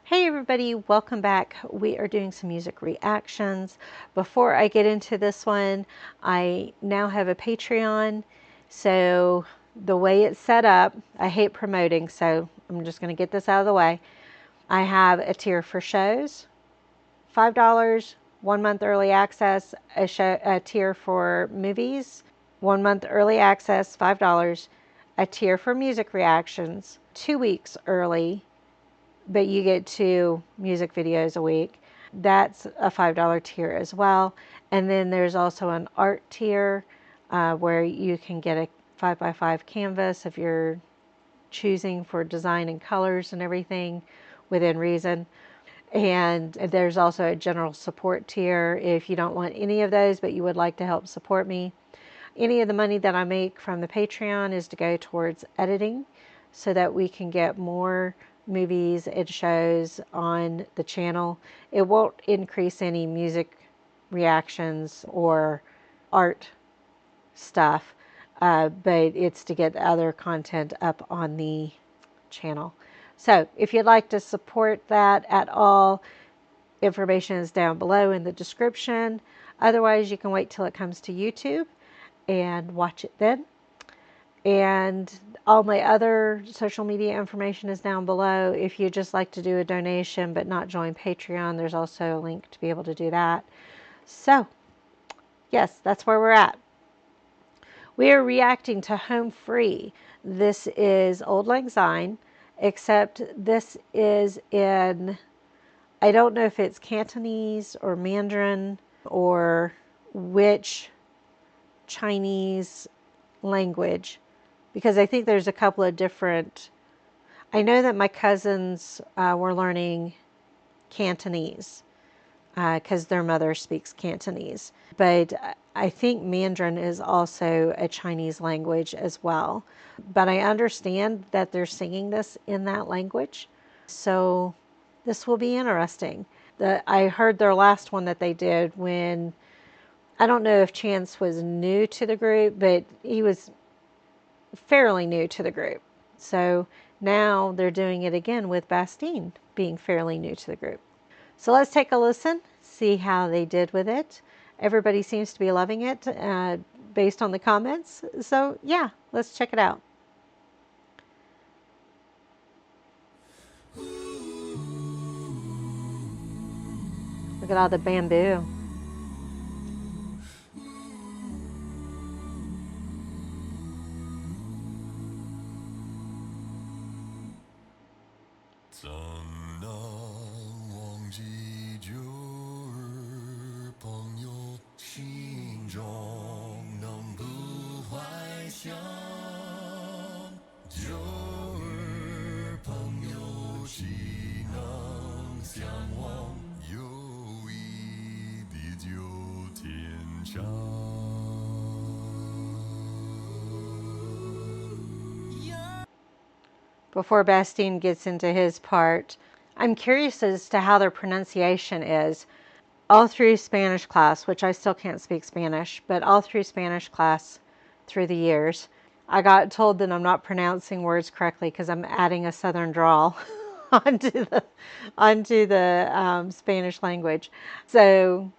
Hey everybody, welcome back. We are doing some music reactions. Before I get into this one, I now have a Patreon. So the way it's set up, I hate promoting, so I'm just going to get this out of the way. I have a tier for shows, $5, 1 month early access, a tier for movies, 1 month early access, $5, a tier for music reactions, 2 weeks early, but you get 2 music videos a week. That's a $5 tier as well. And then there's also an art tier where you can get a 5x5 canvas if you're choosing for design and colors and everything within reason. And there's also a general support tier if you don't want any of those, but you would like to help support me. Any of the money that I make from the Patreon is to go towards editing so that we can get more movies and shows on the channel. It won't increase any music reactions or art stuff, but it's to get other content up on the channel. So if you'd like to support that at all, information is down below in the description. Otherwise, you can wait till it comes to YouTube and watch it then. And all my other social media information is down below. If you just like to do a donation but not join Patreon, there's also a link to be able to do that. So, yes, that's where we're at. We are reacting to Home Free. This is Auld Lang Syne, except this is in, I don't know if it's Cantonese or Mandarin or which Chinese language, because I think there's a couple of different. I know that my cousins were learning Cantonese because their mother speaks Cantonese, but I think Mandarin is also a Chinese language as well. But I understand that they're singing this in that language, so this will be interesting. I heard their last one that they did when, I don't know if Chance was new to the group, but he was fairly new to the group. So now they're doing it again with Bastine being fairly new to the group. So let's take a listen, see how they did with it. Everybody seems to be loving it based on the comments. So yeah, let's check it out. Look at all the bamboo. Before Bastine gets into his part, I'm curious as to how their pronunciation is. All through Spanish class, which I still can't speak Spanish, but all through Spanish class through the years, I got told that I'm not pronouncing words correctly because I'm adding a southern drawl onto the Spanish language. So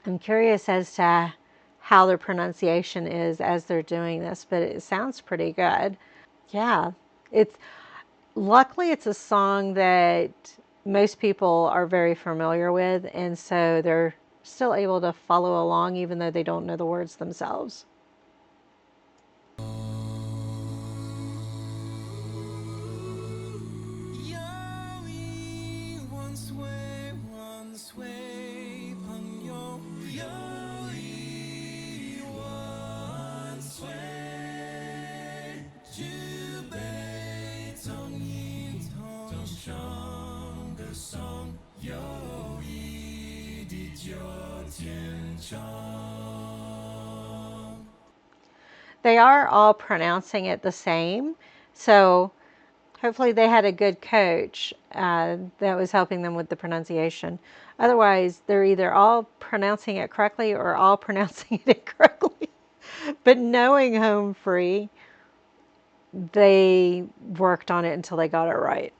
I'm curious as to how their pronunciation is as they're doing this, but it sounds pretty good. Yeah, luckily it's a song that most people are very familiar with, and so they're still able to follow along even though they don't know the words themselves. They are all pronouncing it the same, so hopefully they had a good coach that was helping them with the pronunciation. Otherwise, they're either all pronouncing it correctly or all pronouncing it incorrectly. But knowing Home Free, they worked on it until they got it right.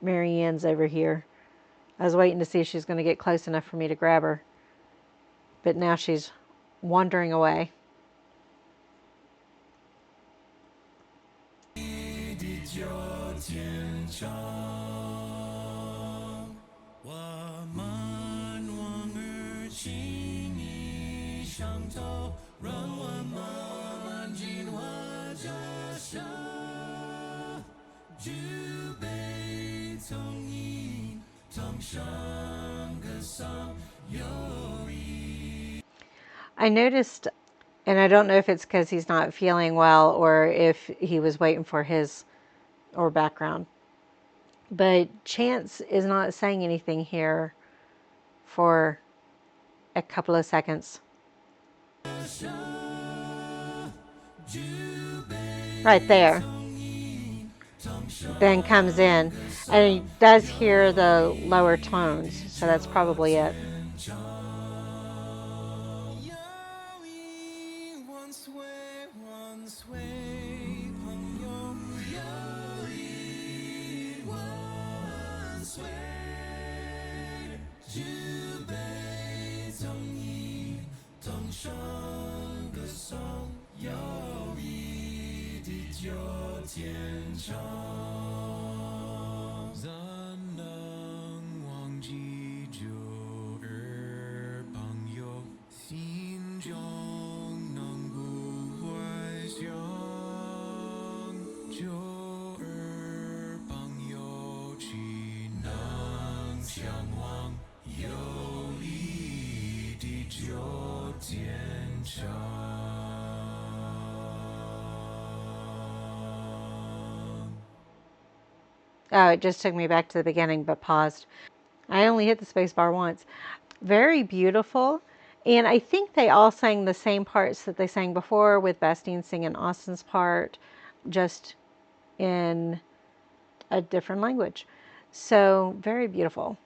Marianne's over here. I was waiting to see if she's going to get close enough for me to grab her. But now she's wandering away. I noticed, and I don't know if it's because he's not feeling well or if he was waiting for his or background, but Chance is not saying anything here for a couple of seconds. Right there. Then comes in, and he does hear the lower tones, so that's probably it. Oh, it just took me back to the beginning, but paused. I only hit the space bar once. Very beautiful. And I think they all sang the same parts that they sang before, with Bastien singing Austin's part, just in a different language. So very beautiful.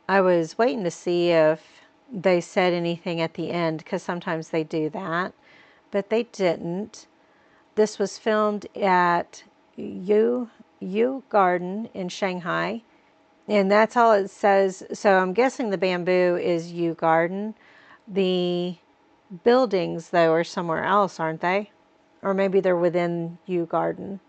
I was waiting to see if they said anything at the end, because sometimes they do that, but they didn't. This was filmed at Yu Garden in Shanghai, and that's all it says. So I'm guessing the bamboo is Yu Garden. The buildings, though, are somewhere else, aren't they? Or maybe they're within Yu Garden.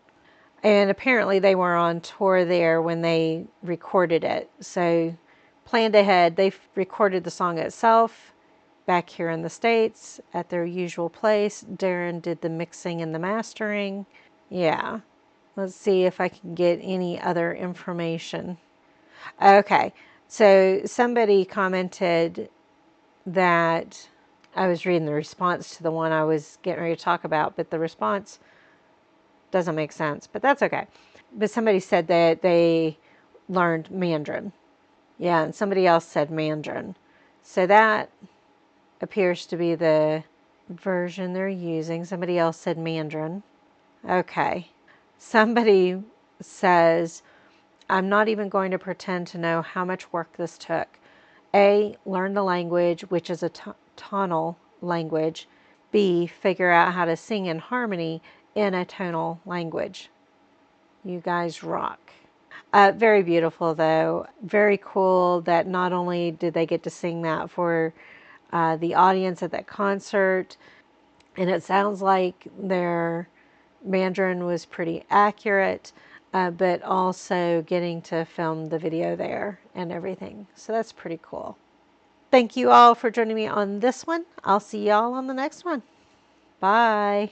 And apparently they were on tour there when they recorded it. So planned ahead. They recorded the song itself back here in the States at their usual place. Darren did the mixing and the mastering. Yeah. Let's see if I can get any other information. Okay. So somebody commented that I was reading the response to the one I was getting ready to talk about, but the response doesn't make sense, but that's okay. But somebody said that they learned Mandarin. Yeah, and somebody else said Mandarin. So that appears to be the version they're using. Somebody else said Mandarin. Okay. Somebody says, I'm not even going to pretend to know how much work this took. A, learn the language, which is a tonal language. B, figure out how to sing in harmony in a tonal language. You guys rock. Very beautiful, though. Very cool that not only did they get to sing that for the audience at that concert, and it sounds like their Mandarin was pretty accurate, but also getting to film the video there and everything. So that's pretty cool. Thank you all for joining me on this one. I'll see y'all on the next one. Bye.